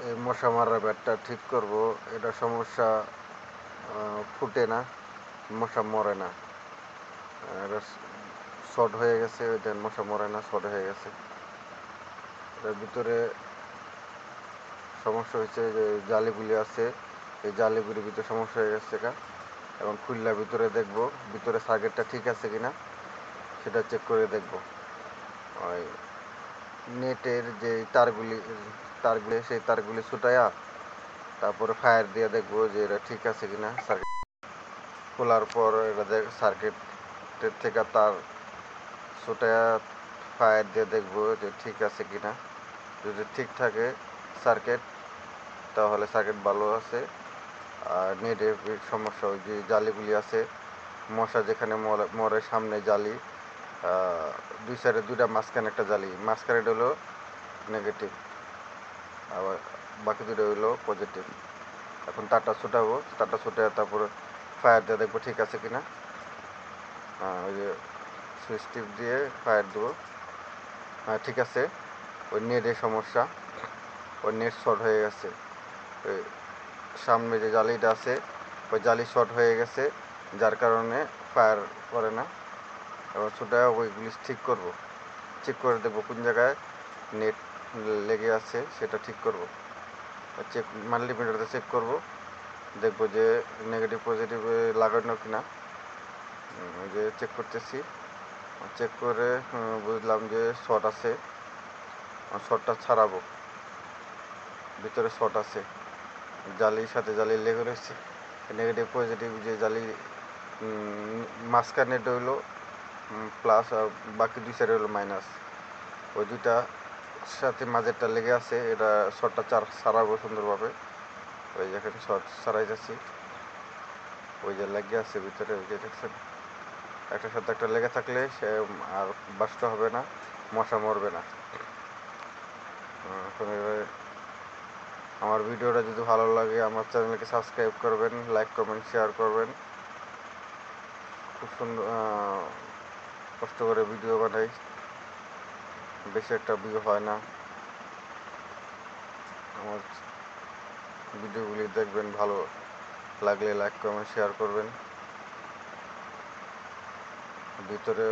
এই মশা মারা ব্যাটটা ঠিক করব। এটা সমস্যা, ফুটে না, মশা মরে না। এটা শর্ট হয়ে গেছে, ওই দেন মশা মরে না, শর্ট হয়ে গেছে। এটার ভিতরে সমস্যা হয়েছে যে জালিগুলি আছে, এই জালিগুলির ভিতরে সমস্যা হয়ে গেছে। এখন খুললা ভিতরে দেখব, ভিতরে সার্কিটটা ঠিক আছে কিনা সেটা চেক করে দেখব। ওই নেটের যে তারগুলি সেই তারগুলি ছুটাইয়া তারপরে ফায়ার দিয়ে দেখবো যে এটা ঠিক আছে কিনা। সার্কিট খোলার পর এটা সার্কিটের থেকে তার ছুটাইয়া ফায়ার দিয়ে দেখবো যে ঠিক আছে কিনা। যদি ঠিক থাকে সার্কিট, তাহলে সার্কিট ভালো আছে। আর নেটের সমস্যা, ওই যে জালিগুলি আছে, মশা যেখানে মরে সামনে জালি, দুই সাইডে দুইটা, মাঝখানে একটা জালি, মাঝখানে হলো নেগেটিভ, আবার বাকি দুটো হলো পজিটিভ। এখন তারটা ছুটাবো, তারটা ছুটে তারপরে ফায়ার দিয়ে দেখবো ঠিক আছে কিনা। ওই যে সুইচ টিপ দিয়ে ফায়ার দেবো। হ্যাঁ, ঠিক আছে। ওই নেটের সমস্যা, ওই নেট শর্ট হয়ে গেছে। ওই সামনে যে জালিটা আছে ওই জালি শর্ট হয়ে গেছে, যার কারণে ফায়ার করে না। এবার ছুটে ওইগুলি ঠিক করব, চেক করে দেখবো কোন জায়গায় নেট লেগে আছে, সেটা ঠিক করব। চেক মাল্টিমিটারতে চেক করব, দেখবো যে নেগেটিভ পজিটিভ লাগানো কিনা। ওই যে চেক করতেছি, চেক করে বুঝলাম যে শর্ট আছে। শর্টটা ছাড়াবো, ভিতরে শর্ট আছে, জালির সাথে জালি লেগে রয়েছে। নেগেটিভ পজিটিভ যে জালি মাঝখানে হইলো প্লাস, আর বাকি দুই সাইডে হলো মাইনাস। ওই দুইটা সাথে মাঝেরটা লেগে আছে, এটা শর্টটা ছাড়াবো সুন্দরভাবে। ওই যেখানে শর্ট ছাড়াই যাচ্ছি, ওই যে লেগে আছে ভিতরে, ওই যে দেখছেন একটার সাথে একটা লেগে থাকলে সে আর বাস্ট হবে না, মশা মরবে না। এখন আমার ভিডিওটা যদি ভালো লাগে আমার চ্যানেলকে সাবস্ক্রাইব করবেন, লাইক কমেন্ট শেয়ার করবেন। খুব সুন্দর কষ্ট করে ভিডিও বানাই, বেশি একটা ভিউ হয় না। আমার ভিডিওগুলি দেখবেন, ভালো লাগলে লাইক কমেন্ট শেয়ার করবেন। ভিতরে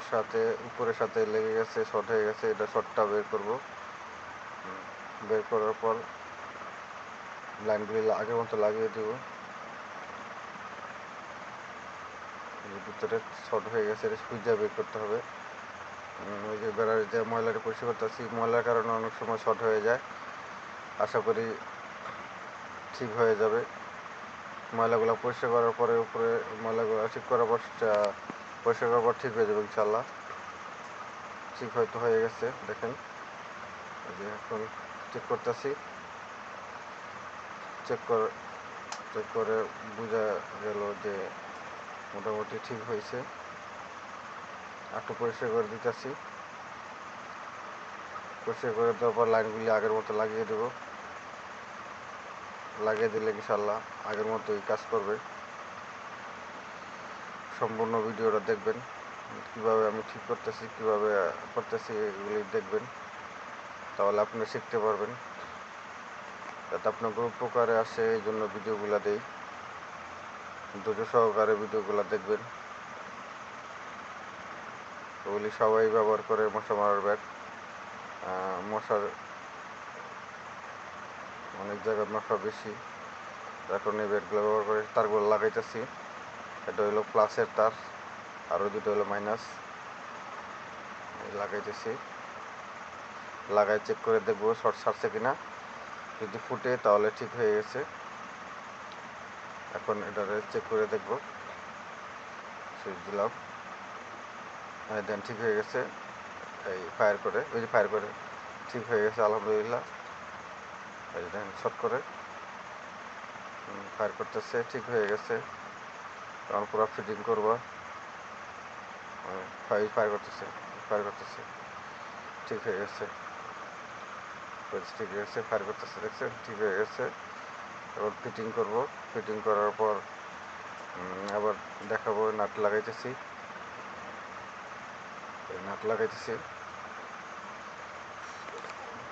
সাথে উপরের সাথে লেগে গেছে, শর্ট হয়ে গেছে, এটা শর্টটা বের করব। বের করার পর লাইনগুলি আগের মতো লাগিয়ে দেব। ভিতরে শর্ট হয়ে গেছে, এটা খুঁজে বের করতে হবে। ওই যে বেড়ার যে ময়লাটা পরিষ্কার করতেছি, ময়লার কারণে অনেক সময় শর্ট হয়ে যায়। আশা করি ঠিক হয়ে যাবে। ময়লাগুলো পরিষ্কার করার পরে, উপরে ময়লাগুলো ঠিক করার পর, পরিষ্কার করার পর ঠিক হয়ে যাবে ইনশাল্লাহ। ঠিক হয়তো হয়ে গেছে, দেখেন। এই যে এখন চেক করতেছি, চেক করে বোঝা গেল যে মোটামুটি ঠিক হয়েছে। একটু পরিষ্কার করে দিতেছি, পরিষ্কার করে দেওয়ার পর লাইনগুলি আগের মতো লাগিয়ে দেবো। লাগিয়ে দিলে ইনশাল্লাহ আগের মতোই কাজ করবে। সম্পূর্ণ ভিডিওটা দেখবেন, কীভাবে আমি ঠিক করতেছি, কীভাবে করতেছি, এগুলি দেখবেন, তাহলে আপনি শিখতে পারবেন। যাতে আপনাকে উপকারে আসে, এই জন্য ভিডিওগুলো দেই। ধৈর্য সহকারে ভিডিওগুলো দেখবেন। ওগুলি সবাই ব্যবহার করে, মশা মারার ব্যাট। মশার অনেক জায়গায় মশা বেশি, যার কারণে ব্যাটগুলো ব্যবহার করে। তারগুলো লাগাইতেছি, এটা হলো প্লাসের তার, আরও দুটো হলো মাইনাস। লাগাইতেছি, লাগাই চেক করে দেখবো শর্ট ছাড়ছে কিনা। যদি ফুটে তাহলে ঠিক হয়ে গেছে। এখন এটারে চেক করে দেখবো, সুইচ দিলাম, দেন ঠিক হয়ে গেছে। এই ফায়ার করে, ওই যে ফায়ার করে ঠিক হয়ে গেছে আলহামদুলিল্লাহ। এই যে দেখেন শর্ট করে ফায়ার করতেছে, ঠিক হয়ে গেছে। তখন পুরো ফিটিং করবো। ফায়ার করতেছে, ঠিক হয়ে গেছে, ঠিক হয়ে গেছে, ফায়ার করতেছে, দেখছেন ঠিক হয়ে গেছে। এবার ফিটিং করব, ফিটিং করার পর আবার দেখাবো। নাট লাগাইতেছি,